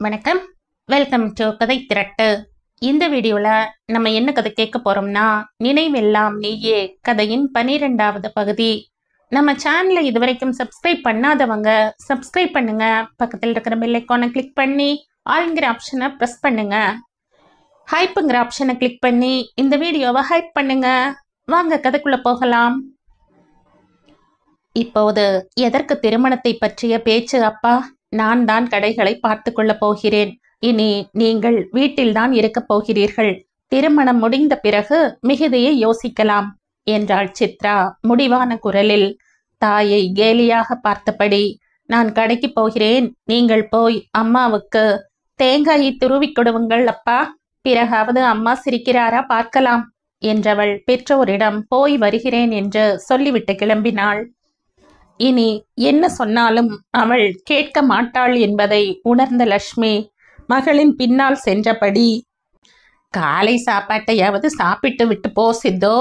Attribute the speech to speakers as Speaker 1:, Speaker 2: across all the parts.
Speaker 1: வணக்கம். Welcome to கதை திரட்டு. இந்த வீடியோல நம்ம என்ன கதை கேட்க போறோம்னா, நினைவெல்லாம் நீயே கதையின் 12வது பகுதி. நம்ம சேனலை இதுவரைக்கும் சப்ஸ்கிரைப் பண்ணாதவங்க சப்ஸ்கிரைப் பண்ணுங்க. பக்கத்தில் இருக்கிற பெல் ஐகானை கிளிக் பண்ணி ஆல்ங்கிற ஆப்ஷனை ப்ரெஸ் பண்ணுங்க. ஹைப்புங்கிற ஆப்ஷனை கிளிக் பண்ணி இந்த வீடியோவை ஹைப் பண்ணுங்க. வாங்க கதைக்குள்ள போகலாம். இப்போது எதற்கு திருமணத்தை பற்றிய பேச்சு அப்பா? நான் தான் கடைகளை பார்த்து கொள்ள போகிறேன். இனி நீங்கள் வீட்டில்தான் இருக்க போகிறீர்கள். திருமணம் முடிந்த பிறகு மிகுதியை யோசிக்கலாம் என்றாள் சித்ரா முடிவான குரலில். தாயை கேலியாக பார்த்தபடி, நான் கடைக்கு போகிறேன், நீங்கள் போய் அம்மாவுக்கு தேங்காயை துருவி கொடுவுங்கள் அப்பா, பிறகாவது அம்மா சிரிக்கிறாரா பார்க்கலாம் என்றவள் பெற்றோரிடம் போய் வருகிறேன் என்று சொல்லிவிட்டு கிளம்பினாள். இனி என்ன சொன்னாலும் அவள் கேட்க மாட்டாள் என்பதை உணர்ந்த லட்சுமி மகளின் பின்னால் சென்றபடி, காலை சாப்பாட்டையாவது சாப்பிட்டு விட்டு போ சித்தோ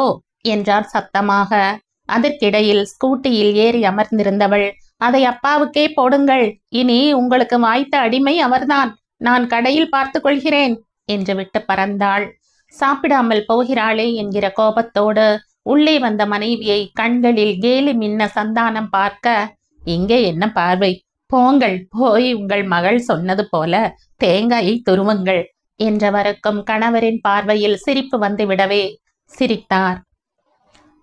Speaker 1: என்றார் சத்தமாக. அதற்கிடையில் ஸ்கூட்டியில் ஏறி அமர்ந்திருந்தவள், அதை அப்பாவுக்கே போடுங்கள், இனி உங்களுக்கு வாய்த்த அடிமை அவர்தான், நான் கடையில் பார்த்து கொள்கிறேன் என்று விட்டு பறந்தாள். சாப்பிடாமல் போகிறாளே என்கிற கோபத்தோடு உள்ளே வந்த மனைவியை கண்களில் கேலி மின்ன சந்தானம் பார்க்க, இங்கே என்ன பார்வை, போங்கள், போய் உங்கள் மகள் சொன்னது போல தேங்காயை துருவுங்கள் என்றவருக்கும் கணவரின் பார்வையில் சிரிப்பு வந்துவிடவே சிரித்தார்.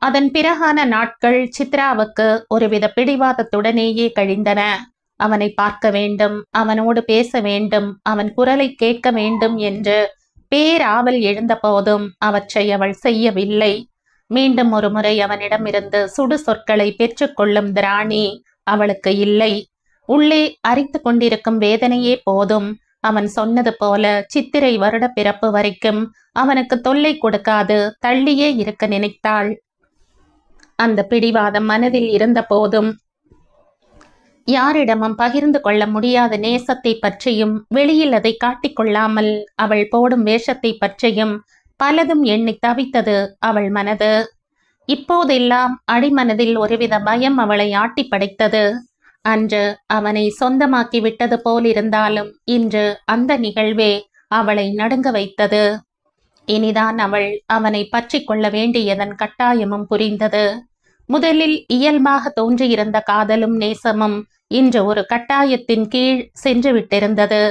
Speaker 1: அதன் பிறகான நாட்கள் சித்ராவுக்கு ஒருவித பிடிவாதத்துடனேயே கழிந்தன. அவனை பார்க்க வேண்டும், அவனோடு பேச வேண்டும், அவன் குரலை கேட்க வேண்டும் என்று பேராவல் எழுந்த போதும் அவற்றை அவள் செய்யவில்லை. மீண்டும் ஒரு முறை அவனிடமிருந்து சுடு சொற்களை பெற்றுக்கொள்ளும் திராணி அவளுக்கு இல்லை. உள்ளே அரித்து கொண்டிருக்கும் வேதனையே போதும். அவன் சொன்னது போல சித்திரை வருட பிறப்பு வரைக்கும் அவனுக்கு தொல்லை கொடுக்காது தள்ளியே இருக்க நினைத்தாள். அந்த பிடிவாதம் மனதில் இருந்த போதும் யாரிடமும் பகிர்ந்து கொள்ள முடியாத நேசத்தை பற்றியும் வெளியில் அதை காட்டிக்கொள்ளாமல் அவள் போடும் வேஷத்தை பற்றியும் பலதும் எண்ணி தவித்தது அவள் மனது. இப்போதெல்லாம் அடிமனதில் ஒருவித பயம் அவளை ஆட்டி படைத்தது. அன்று அவனை சொந்தமாக்கி விட்டது போலிருந்தாலும் இன்று அந்த நிகழ்வே அவளை நடுங்க வைத்தது. இனிதான் அவள் அவனை பற்றி கொள்ள வேண்டியதன் கட்டாயமும் புரிந்தது. முதலில் இயல்பாக தோன்றியிருந்த காதலும் நேசமும் இன்று ஒரு கட்டாயத்தின் கீழ் சென்று விட்டிருந்தது.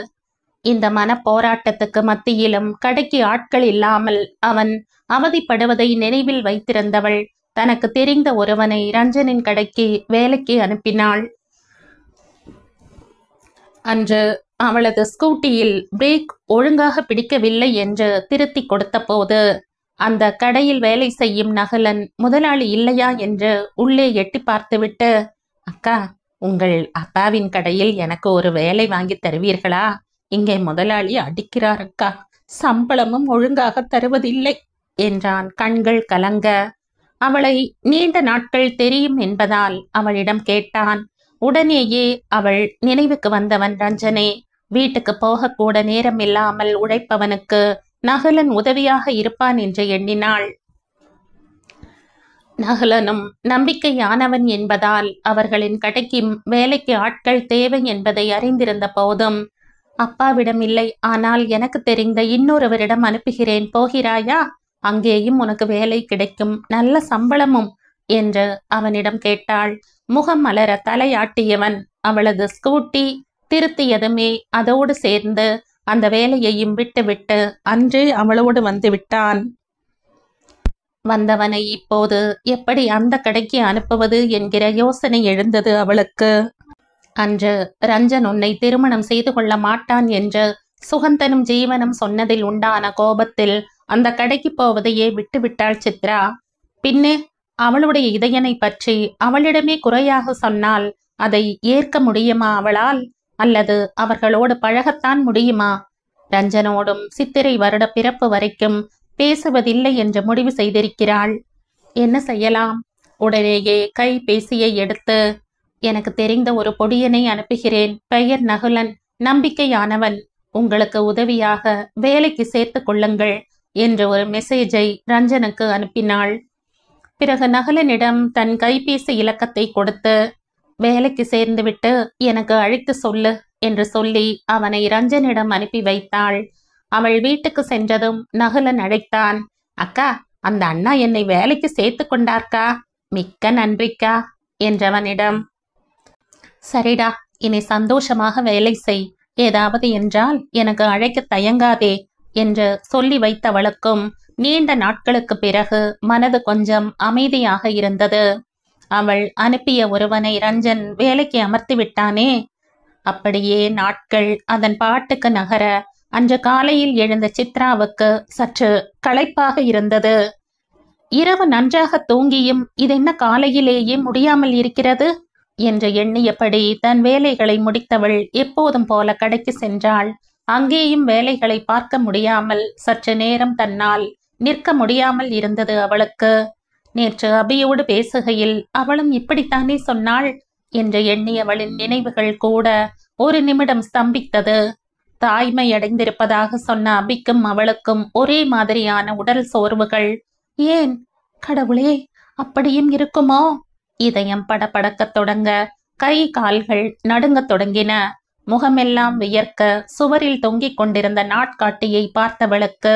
Speaker 1: இந்த மன போராட்டத்துக்கு மத்தியிலும் கடைக்கு ஆட்கள் இல்லாமல் அவன் அவதிப்படுவதை நினைவில் வைத்திருந்தவள் தனக்கு தெரிந்த ஒருவனை ரஞ்சனின் கடைக்கு வேலைக்கு அனுப்பினாள். அன்று அவளது ஸ்கூட்டியில் பிரேக் ஒழுங்காக பிடிக்கவில்லை என்று திருத்தி கொடுத்த போது அந்த கடையில் வேலை செய்யும் நகலன் முதலாளி இல்லையா என்று உள்ளே எட்டி பார்த்துவிட்டு, அக்கா, உங்கள் அப்பாவின் கடையில் எனக்கு ஒரு வேலை வாங்கி தருவீர்களா? இங்கே முதலாளி அடிக்கிறார் அக்கா, சம்பளமும் ஒழுங்காக தருவதில்லை என்றான் கண்கள் கலங்க. அவளை நீண்ட நாட்கள் தெரியும் என்பதால் அவளிடம் கேட்டான். உடனேயே அவள் நினைவுக்கு வந்தவன் ரஞ்சனே. வீட்டுக்கு போகக்கூட நேரம் இல்லாமல் உழைப்பவனுக்கு நகலன் உதவியாக இருப்பான் என்று எண்ணினாள். நகலனும் நம்பிக்கையானவன் என்பதால் அவர்களின் கடைக்கு வேலைக்கு ஆட்கள் தேவை என்பதை அறிந்திருந்த போதும், அப்பாவிடம் இல்லை, ஆனால் எனக்கு தெரிந்த இன்னொருவரிடம் அனுப்புகிறேன், போகிறாயா? அங்கேயும் உனக்கு வேலை கிடைக்கும், நல்ல சம்பளமும் என்று அவனிடம் கேட்டாள். முகம் மலர தலையாட்டியவன் அவளது ஸ்கூட்டி திருத்தியதுமே அதோடு சேர்ந்து அந்த வேலையையும் விட்டுவிட்டு அன்றே அவளோடு வந்து விட்டான். வந்தவனை இப்போது எப்படி அந்த கடைக்கு அனுப்புவது என்கிற யோசனை எழுந்தது அவளுக்கு. அன்று ரஞ்சன் உன்னை திருமணம் செய்து கொள்ள மாட்டான் என்று சுகந்தனும் ஜீவனும் சொன்னதில் உண்டான கோபத்தில் அந்த கடைக்கு போவதையே விட்டுவிட்டாள் சித்ரா. பின்னே அவளுடைய இதயனை பற்றி அவளிடமே குறையாக சொன்னால் அதை ஏற்க முடியுமா அவளால்? அல்லது அவர்களோடு பழகத்தான் முடியுமா? ரஞ்சனோடும் சித்திரை வருட பிறப்பு வரைக்கும் பேசுவதில்லை என்று முடிவு செய்திருக்கிறாள். என்ன செய்யலாம்? உடனேயே கைபேசியை எடுத்து, எனக்கு தெரிந்த ஒரு பொடியனை அனுப்புகிறேன், பெயர் நகுலன், நம்பிக்கையானவன், உங்களுக்கு உதவியாக வேலைக்கு சேர்த்து கொள்ளுங்கள் என்று ஒரு மெசேஜை ரஞ்சனுக்கு அனுப்பினாள். பிறகு நகுலனிடம் தன் கைபேசி இலக்கத்தை கொடுத்து, வேலைக்கு சேர்ந்துவிட்டு எனக்கு அழைத்து சொல்லு என்று சொல்லி அவனை ரஞ்சனிடம் அனுப்பி வைத்தாள். அவள் வீட்டுக்கு சென்றதும் நகுலன் அழைத்தான். அக்கா, அந்த அண்ணா என்னை வேலைக்கு சேர்த்து கொண்டார்க்கா, மிக்க நன்றிக்கா என்றவனிடம். சரிடா, இனி சந்தோஷமாக வேலை செய், ஏதாவது என்றால் எனக்கு அழைக்க தயங்காதே என்று சொல்லி வைத்தவளுக்கும் நீண்ட நாட்களுக்கு பிறகு மனது கொஞ்சம் அமைதியாக இருந்தது. அவள் அனுப்பிய ஒருவனை ரஞ்சன் வேலைக்கு அமர்த்தி விட்டானே. அப்படியே நாட்கள் அதன் பாட்டுக்கு நகர அன்று காலையில் எழுந்த சித்ராவுக்கு சற்று களைப்பாக இருந்தது. இரவு நன்றாக தூங்கியும் இதென்ன காலையிலேயே முடியாமல் இருக்கிறது என்று எண்ணியபடி தன் வேலைகளை முடித்தவள் எப்போதும் போல கடைக்கு சென்றாள். அங்கேயும் வேலைகளை பார்க்க முடியாமல் சற்று நேரம் தன்னால் நிற்க முடியாமல் இருந்தது அவளுக்கு. நேற்று அபியோடு பேசுகையில் அவளும் இப்படித்தானே சொன்னாள் என்று எண்ணியவளின் நினைவுகள் கூட ஒரு நிமிடம் ஸ்தம்பித்தது. தாய்மை அடைந்திருப்பதாக சொன்ன அபிக்கும் அவளுக்கும் ஒரே மாதிரியான உடல் சோர்வுகள். ஏன் கடவுளே, அப்படியும் இருக்குமோ? இதயம் படபடக்கத் தொடங்க கை கால்கள் நடுங்கத் தொடங்கின. முகமெல்லாம் வியர்க்க சுவரில் தொங்கிக் கொண்டிருந்த நாட்காட்டியை பார்த்தவளுக்கு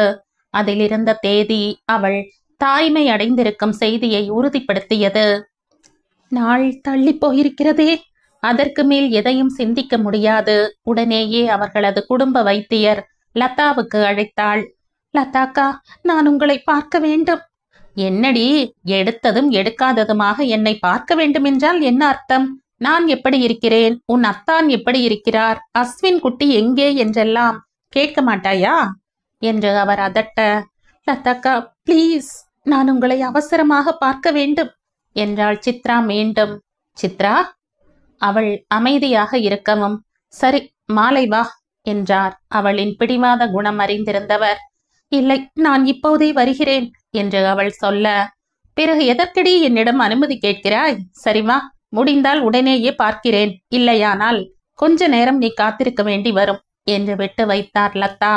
Speaker 1: அதிலிருந்த தேதி அவள் தாய்மை அடைந்திருக்கும் செய்தியை உறுதிப்படுத்தியது. நாள் தள்ளி போயிருக்கிறதே. அதற்கு மேல் எதையும் சிந்திக்க முடியாது. உடனேயே அவர்களது குடும்ப வைத்தியர் லதாவுக்கு அழைத்தாள். லதாக்கா, நான் உங்களை பார்க்க வேண்டும். என்னடி, எடுத்ததும் எடுக்காததுமாக என்னை பார்க்க வேண்டும் என்றால் என்ன அர்த்தம்? நான் எப்படி இருக்கிறேன், உன் அத்தான் எப்படி இருக்கிறார், அஸ்வின் குட்டி எங்கே என்றெல்லாம் கேட்க மாட்டாயா என்று அவர் அதட்ட, லதாக்கா ப்ளீஸ், நான் உங்களை அவசரமாக பார்க்க வேண்டும் என்றாள் சித்ரா மீண்டும். சித்ரா? அவள் அமைதியாக இருக்கவும், சரி மாலை வா என்றார். அவளின் பிடிவாத குணம் அறிந்திருந்தவர், இல்லை நான் இப்போதே வருகிறேன் என்று அவள் சொல்ல, பிறகு எதற்கடி என்னிடம் அனுமதி கேட்கிறாய்? சரி வா, முடிந்தால் உடனேயே பார்க்கிறேன், இல்லையானால் கொஞ்ச நேரம் நீ காத்திருக்க வேண்டி வரும் என்று விட்டு வைத்தார் லதா.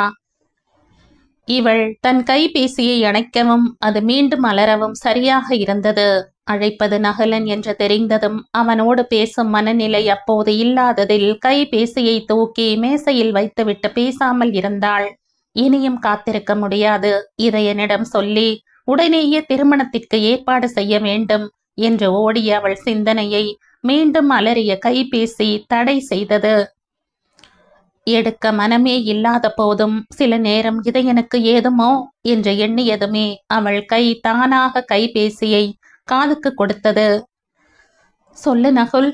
Speaker 1: இவள் தன் கைபேசியை அணைக்கவும் அது மீண்டும் அலறவும் சரியாக இருந்தது. அழைப்பது நகுலன் என்று தெரிந்ததும் அவனோடு பேசும் மனநிலை அப்போது இல்லாததில் கைபேசியை தூக்கி மேசையில் வைத்துவிட்டு பேசாமல் இருந்தாள். இனியும் காத்திருக்க முடியாது, இதை என்னிடம் சொல்லி உடனேயே திருமணத்திற்கு ஏற்பாடு செய்ய வேண்டும் என்று ஓடிய அவள் சிந்தனையை மீண்டும் அலறிய கைபேசி தடை செய்தது. எடுக்க மனமே இல்லாத போதும் சில நேரம் இது எனக்கு ஏதுமோ என்று எண்ணியதுமே அவள் கை தானாக கைபேசியை காதுக்கு கொடுத்தது. சொல்லு நகுல்.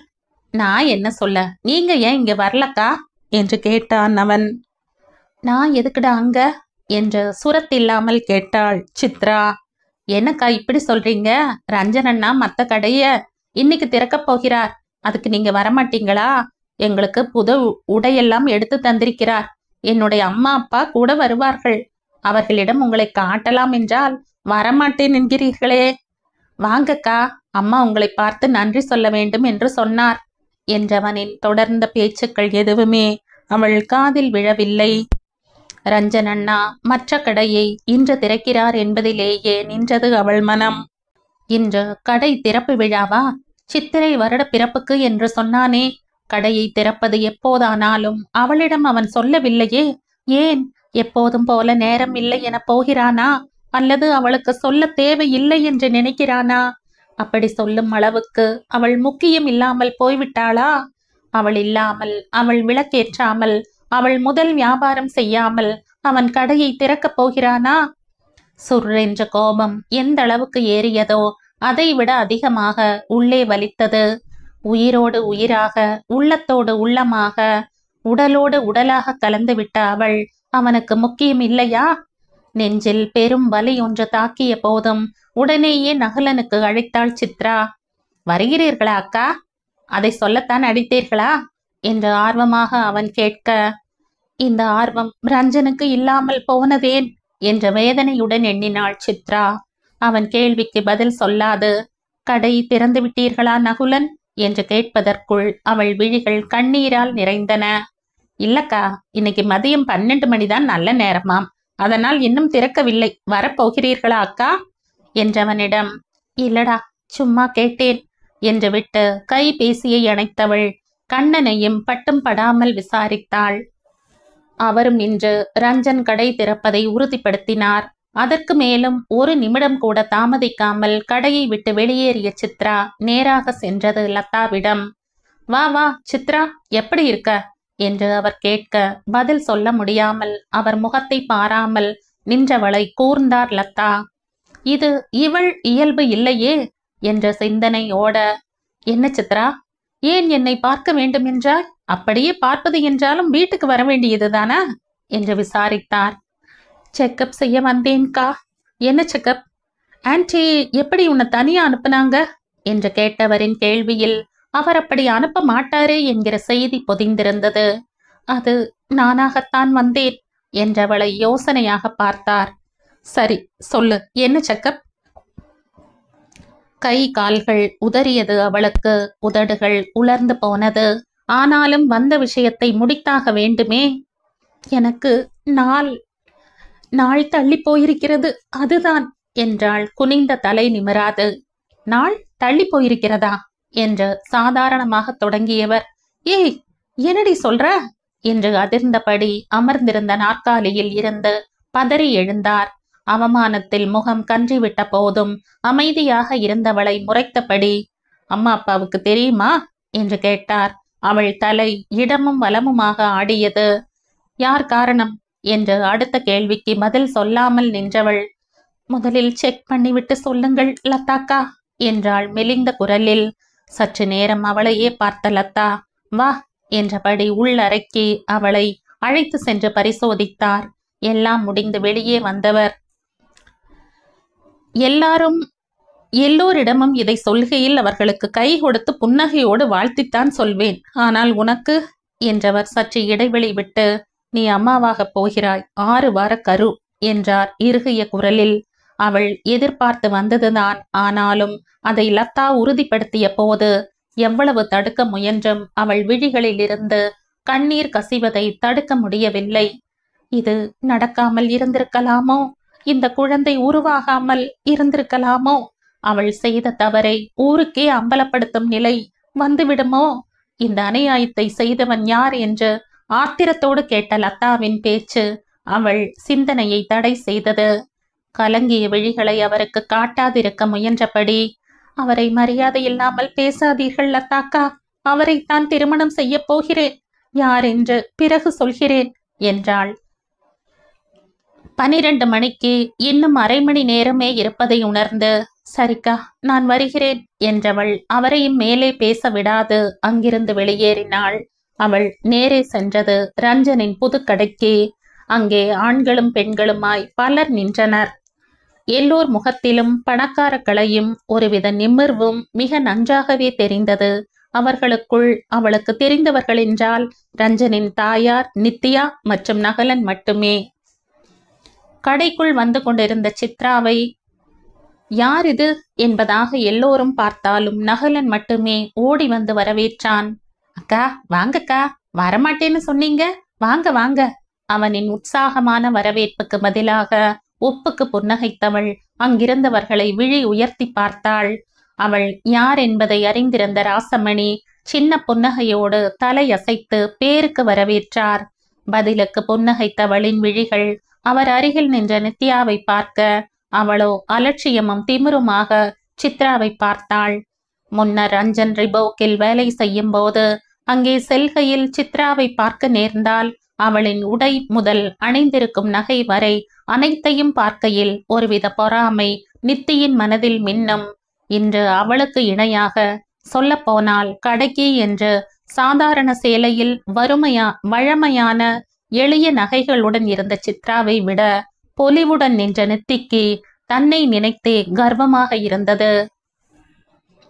Speaker 1: நான் என்ன சொல்ல, நீங்க ஏன் இங்க வரலக்கா என்று கேட்டான் அவன். நான் எதுக்குடா அங்க என்று சுரத்தில்லாமல் கேட்டாள் சித்ரா. என்னக்கா இப்படி சொல்றீங்க? ரஞ்சனண்ணா மத்த கடைய இன்னைக்கு திறக்கப் போகிறார், அதுக்கு நீங்க வரமாட்டீங்களா? எங்களுக்கு புது உடையெல்லாம் எடுத்து தந்திருக்கிறார். என்னுடைய அம்மா அப்பா கூட வருவார்கள். அவர்களிடம் உங்களை காட்டலாம் என்றால் வரமாட்டேன் என்கிறீர்களே. வாங்கக்கா, அம்மா உங்களை பார்த்து நன்றி சொல்ல வேண்டும் என்று சொன்னார் என்றவனின் தொடர்ந்த பேச்சுக்கள் எதுவுமே அவள் காதில் விழவில்லை. ரஞ்சன் அண்ணா மற்ற கடையை இன்று திறக்கிறார் என்பதிலேயே நின்றது அவள் மனம். இன்று கடை திறப்பு விழாவா? சித்திரை வருட பிறப்புக்கு என்று சொன்னானே. கடையை திறப்பது எப்போதானாலும் அவளிடம் அவன் சொல்லவில்லையே. ஏன் எப்போதும் போல நேரம் இல்லை என போகிறானா, அல்லது அவளுக்கு சொல்ல தேவையில்லை என்று நினைக்கிறானா? அப்படி சொல்லும் அளவுக்கு அவள் முக்கியம் இல்லாமல் போய்விட்டாளா? அவள் இல்லாமல், அவள் விளக்கேற்றாமல், அவள் முதல் வியாபாரம் செய்யாமல் அவன் கடையை திறக்கப் போகிறானா? சுர்ரென்ற கோபம் எந்த அளவுக்கு ஏறியதோ அதைவிட அதிகமாக உள்ளே வலித்தது. உயிரோடு உயிராக, உள்ளத்தோடு உள்ளமாக, உடலோடு உடலாக கலந்துவிட்ட அவள் அவனுக்கு முக்கியம் இல்லையா? நெஞ்சில் பெரும் வலி ஒன்று தாக்கிய போதும் உடனேயே நகுலனுக்கு அழைத்தாள் சித்ரா. வருகிறீர்களா அக்கா? அதை சொல்லத்தான் அடித்தீர்களா என்று ஆர்வமாக அவன் கேட்க, இந்த ஆர்வம் ரஞ்சனுக்கு இல்லாமல் போனதேன் என்ற வேதனையுடன் எண்ணினாள் சித்ரா. அவன் கேள்விக்கு பதில் சொல்லாது, கடை திறந்து விட்டீர்களா நகுலன் என்று கேட்பதற்குள் அவள் விழிகள் கண்ணீரால் நிறைந்தன. இல்லக்கா, இன்னைக்கு மதியம் 12 மணிதான் நல்ல நேரமாம், அதனால் இன்னும் திறக்கவில்லை. வரப்போகிறீர்களா அக்கா என்றவனிடம், இல்லடா சும்மா கேட்டேன் என்று விட்டு கைபேசியை அணைத்தவள் கண்ணனையும் பட்டும் படாமல் விசாரித்தாள். அவரும் இன்று ரஞ்சன் கடை திறப்பதை உறுதிப்படுத்தினார். அதற்கு மேலும் ஒரு நிமிடம் கூட தாமதிக்காமல் கடையை விட்டு வெளியேறிய சித்ரா நேராக சென்றது லதாவிடம். வா வா சித்ரா, எப்படி இருக்க என்று அவர் கேட்க பதில் சொல்ல முடியாமல் அவர் முகத்தை பாராமல் நின்றவளை கூர்ந்தார் லதா. இது இவள் இயல்பு இல்லையே என்ற சிந்தனை ஓட, என்ன சித்ரா, ஏன் என்னை பார்க்க வேண்டும் என்றாய்? அப்படியே பார்ப்பது என்றாலும் வீட்டுக்கு வர வேண்டியதுதானா என்று விசாரித்தார். செக்கப் செய்ய வந்தேன்கா. என்ன செக்கப்? ஆன்டி எப்படி உன்னை தனியா அனுப்புனாங்க என்று கேட்டவரின் கேள்வியில் அவர் அப்படி அனுப்ப மாட்டாரே என்கிற செய்தி பொதிந்திருந்தது. அது நானாகத்தான் வந்தேன் என்றவளை யோசனையாக பார்த்தார். சரி சொல்லு, என்ன செக்கப்? கை கால்கள் உதறியது அவளுக்கு. உதடுகள் உலர்ந்து போனது. ஆனாலும் வந்த விஷயத்தை முடித்தாக வேண்டுமே. எனக்கு நாள் தள்ளி போயிருக்கிறது, அதுதான் என்றாள் குனிந்த தலை நிமிராது. நாள் தள்ளி போயிருக்கிறதா என்று சாதாரணமாக தொடங்கியவர், ஏய் என்னடி சொல்ற என்று அதிர்ந்தபடி அமர்ந்திருந்த நாற்காலியில் இருந்து பதறி எழுந்தார். அவமானத்தில் முகம் கன்றிவிட்ட போதும் அமைதியாக இருந்தவளை முறைத்தபடி, அம்மா அப்பாவுக்கு தெரியுமா என்று கேட்டார். அவள் தலை இடமும் வலமுமாக ஆடியது. யார் காரணம் என்று அடுத்த கேள்விக்கு பதில் சொல்லாமல் நின்றவள், முதலில் செக் பண்ணிவிட்டு சொல்லுங்கள் லதாக்கா என்றாள் மெலிந்த குரலில். சற்று நேரம் அவளையே பார்த்த லதா, வா என்றபடி உள்ளறைக்கு அவளை அழைத்து சென்று பரிசோதித்தார். எல்லாம் முடிந்து வெளியே வந்தவர், எல்லோரிடமும் இதை சொல்கையில் அவர்களுக்கு கை கொடுத்து புன்னகையோடு வாழ்த்தித்தான் சொல்வேன். ஆனால் உனக்கு என்றவர் சற்று இடைவெளி விட்டு, நீ அம்மாவாக போகிறாய், 6 வார கரு என்றார் இறுகிய குரலில். அவள் எதிர்பார்த்து வந்ததுதான். ஆனாலும் அதை லதா உறுதிப்படுத்திய போது எவ்வளவு தடுக்க முயன்றும் அவள் விழிகளில் இருந்து கண்ணீர் கசிவதை தடுக்க முடியவில்லை. இது நடக்காமல் இருந்திருக்கலாமோ? இந்த குழந்தை உருவாகாமல் இருந்திருக்கலாமோ? அவள் செய்த தவறை ஊருக்கே அம்பலப்படுத்தும் நிலை வந்துவிடுமோ? இந்த அநியாயத்தை செய்தவன் யார் என்று ஆத்திரத்தோடு கேட்ட லதாவின் பேச்சு அவள் சிந்தனையை தடை செய்தது. கலங்கிய விழிகளை அவருக்கு காட்டாதிருக்க முயன்றபடி, அவரை மரியாதை இல்லாமல் பேசாதீர்கள் லதாக்கா, அவரைத்தான் திருமணம் செய்ய போகிறேன், யார் என்று பிறகு சொல்கிறேன் என்றாள். 12 மணிக்கு இன்னும் அரை மணி நேரமே இருப்பதை உணர்ந்து, சரிக்கா நான் வருகிறேன் என்றவள் அவரையும் மேலே பேச விடாது அங்கிருந்து வெளியேறினாள். அவள் நேரே சென்றது ரஞ்சனின் புதுக்கடைக்கு. அங்கே ஆண்களும் பெண்களுமாய் பலர் நின்றனர். எல்லோர் முகத்திலும் பணக்கார களையும் ஒருவித நிமிர்வும் மிக நன்றாகவே தெரிந்தது. அவர்களுக்குள் அவளுக்கு தெரிந்தவர்கள் என்றால் ரஞ்சனின் தாயார் நித்யா மற்றும் நகலன் மட்டுமே. கடைக்குள் வந்து கொண்டிருந்த சித்ராவை யார் இது என்பதாக எல்லோரும் பார்த்தாலும் நகலன் மட்டுமே ஓடி வந்து வரவேற்றான். அக்கா வாங்கக்கா, வரமாட்டேன்னு சொன்னீங்க, வாங்க வாங்க. அவனின் உற்சாகமான வரவேற்புக்கு பதிலாக ஒப்புக்கு புன்னகைத்தவள் அங்கிருந்தவர்களை விழி உயர்த்தி பார்த்தாள். அவள் யார் என்பதை அறிந்திருந்த ராசமணி சின்ன புன்னகையோடு தலையசைத்து பேருக்கு வரவேற்றார். பதிலுக்கு புன்னகைத்தவளின் விழிகள் அவர் அருகில் நின்ற நித்யாவை பார்க்க, அவளோ அலட்சியமும் திமிருமாக சித்ராவை பார்த்தாள். முன்னர் ரஞ்சன் ரிபோக்கில் வேலை செய்யும் போது அங்கே செல்கையில் சித்ராவை பார்க்க நேர்ந்தால் அவளின் உடை முதல் அணிந்திருக்கும் நகை வரை அனைத்தையும் பார்க்கையில் ஒருவித பொறாமை நித்தியின் மனதில் மின்னும். இன்று அவளுக்கு இணையாக, சொல்லப்போனால் கடைக்கு என்று சாதாரண சேலையில் வழமையான எளிய நகைகளுடன் இருந்த சித்ராவை விட பொலிவுடன் நின்ற நித்திக்கு தன்னை நினைத்தே கர்வமாக இருந்தது.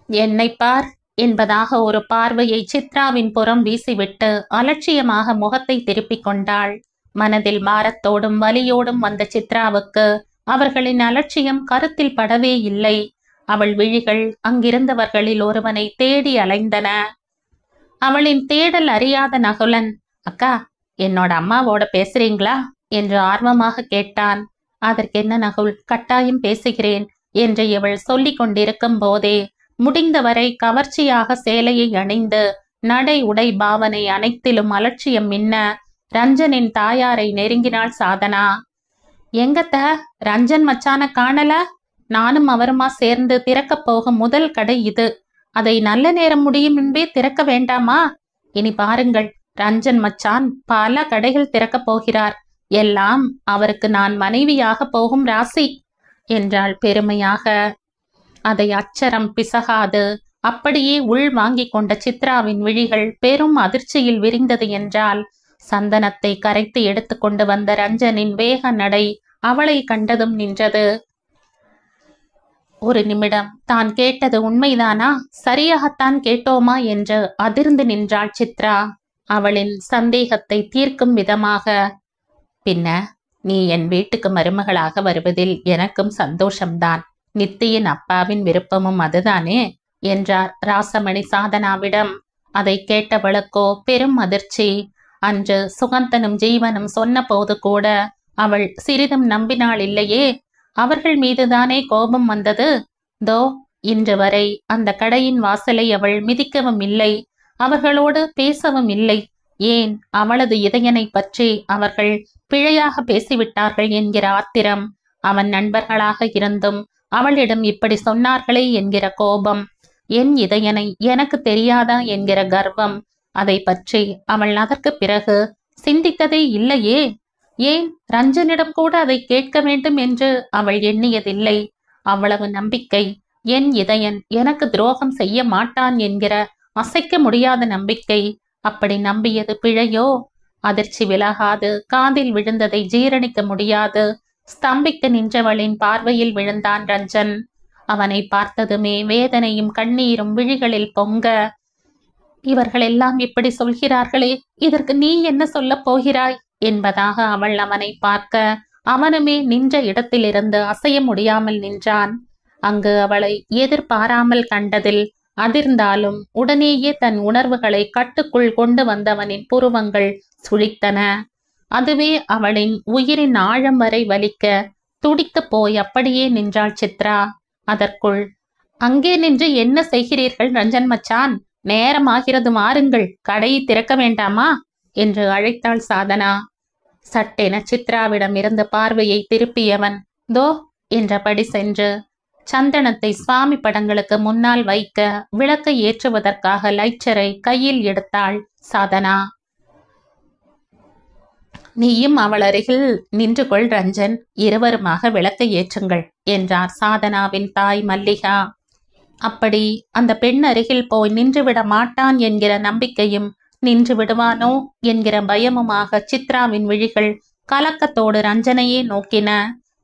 Speaker 1: என்னை பார் என்பதாக ஒரு பார்வையை சித்ராவின் புறம் வீசிவிட்டு அலட்சியமாக முகத்தை திருப்பிக் கொண்டாள். மனதில் பாரத்தோடும் வலியோடும் வந்த சித்ராவுக்கு அவர்களின் அலட்சியம் கருத்தில் படவே இல்லை. அவள் விழிகள் அங்கிருந்தவர்களில் ஒருவனை தேடி அலைந்தன. அவளின் தேடல் அறியாத நகுலன், அக்கா என்னோட அம்மாவோட பேசுறீங்களா என்று ஆர்வமாக கேட்டான். அதற்கென்ன நகுல், கட்டாயம் பேசுகிறேன் என்று இவள் சொல்லிக் கொண்டிருக்கும் போதே முடிந்தவரை கவர்ச்சியாக சேலையை அணிந்து நடை உடை பாவனை அனைத்திலும் அலட்சியம் மின்ன ரஞ்சனின் தாயாரை நெருங்கினாள் சாதனா. எங்கத்த ரஞ்சன் மச்சான காணல? நானும் அவருமா சேர்ந்து திறக்கப் போகும் முதல் கடை இது. அதை நல்ல நேரம் முடியும் முன்பே திறக்க வேண்டாமா? இனி பாருங்கள், ரஞ்சன் மச்சான் பல கடைகள் திறக்கப் போகிறார். எல்லாம் அவருக்கு நான் மனைவியாக போகும் ராசி என்றாள் பெருமையாக. அதை அச்சரம் பிசகாது அப்படியே உள் வாங்கி கொண்ட சித்ராவின் விழிகள் பெரும் அதிர்ச்சியில் விரிந்தது என்றால், சந்தனத்தை கரைத்து எடுத்து கொண்டு வந்த ரஞ்சனின் வேக நடை அவளை கண்டதும் நின்றது. ஒரு நிமிடம் தான் கேட்டது உண்மைதானா, சரியாகத்தான் கேட்டோமா என்று அதிர்ந்து நின்றாள் சித்ரா. அவளின் சந்தேகத்தை தீர்க்கும் விதமாக, பின்ன நீ என் வீட்டுக்கு மருமகளாக வருவதில் எனக்கும் சந்தோஷம்தான். நித்தியின் அப்பாவின் விருப்பமும் அதுதானே என்றார் ராசமணி சாதனாவிடம். அதை கேட்டவளுக்கோ பெரும் அதிர்ச்சி. அன்று சுகந்தனும் ஜீவனும் சொன்ன போது கூட அவள் சிறிதும் நம்பினாள் இல்லையே. அவர்கள் மீதுதானே கோபம் வந்தது. தோ இன்று வரை அந்த கடையின் வாசலை அவள் மிதிக்கவும் இல்லை, அவர்களோடு பேசவும் இல்லை. ஏன், அவளது இதயனை பற்றி அவர்கள் பிழையாக பேசிவிட்டார்கள் என்கிற ஆத்திரம், அவன் நண்பர்களாக இருந்தும் அவளிடம் இப்படி சொன்னார்களே என்கிற கோபம், என் இதயனை எனக்கு தெரியாதா என்கிற கர்வம், அதை பற்றி அவள் அதற்கு பிறகு சிந்தித்ததே இல்லையே. ஏன், ரஞ்சனிடம் கூட அதை கேட்க வேண்டும் என்று அவள் எண்ணியதில்லை. அவ்வளவு நம்பிக்கை. என் இதயன் எனக்கு துரோகம் செய்ய மாட்டான் என்கிற அசைக்க முடியாத நம்பிக்கை. அப்படி நம்பியது பிழையோ? அதிர்ச்சி விலகாது காதில் விழுந்ததை ஜீரணிக்க முடியாது ஸ்தம்பித்து நின்றவளின் பார்வையில் விழுந்தான் ரஞ்சன். அவனை பார்த்ததுமே வேதனையும் கண்ணீரும் விழிகளில் பொங்க, இவர்களெல்லாம் இப்படி சொல்கிறார்களே, இதற்கு நீ என்ன சொல்லப் போகிறாய் என்பதாக அவள் அவனை பார்க்க, அவனுமே நின்ற இடத்திலிருந்து அசைய முடியாமல் நின்றான். அங்கு அவளை எதிர்பாராமல் கண்டதில் அதிர்ந்தாலும் உடனேயே தன் உணர்வுகளை கட்டுக்குள் கொண்டு வந்தவனின் புருவங்கள் சுழித்தன. அதுவே அவளின் உயிரின் ஆழம் வரை வலிக்க துடித்து போய் அப்படியே நின்றாள் சித்ரா. அதற்குள், அங்கே நின்று என்ன செய்கிறீர்கள் ரஞ்சன் மச்சான்? நேரமாகிறது, மாறுங்கள், கடையை திறக்க வேண்டாமா என்று அழைத்தாள் சாதனா. சட்டென சித்ராவிடம் இருந்த பார்வையை திருப்பியவன் தோ என்றபடி சென்று சந்தனத்தை சுவாமி படங்களுக்கு முன்னால் வைக்க விளக்கை ஏற்றுவதற்காக லைட்டரை கையில் எடுத்தாள் சாதனா. நீயும் அவள் அருகில் நின்று கொள் ரஞ்சன், இருவருமாக விளக்கை ஏற்றுங்கள் என்றார் சாதனாவின் தாய் மல்லிகா. அப்படி அந்த பெண் அருகில் போய் நின்றுவிட மாட்டான் என்கிற நம்பிக்கையும் நின்று விடுவானோ என்கிற பயமுமாக சித்ராவின் விழிகள் கலக்கத்தோடு ரஞ்சனையே நோக்கின.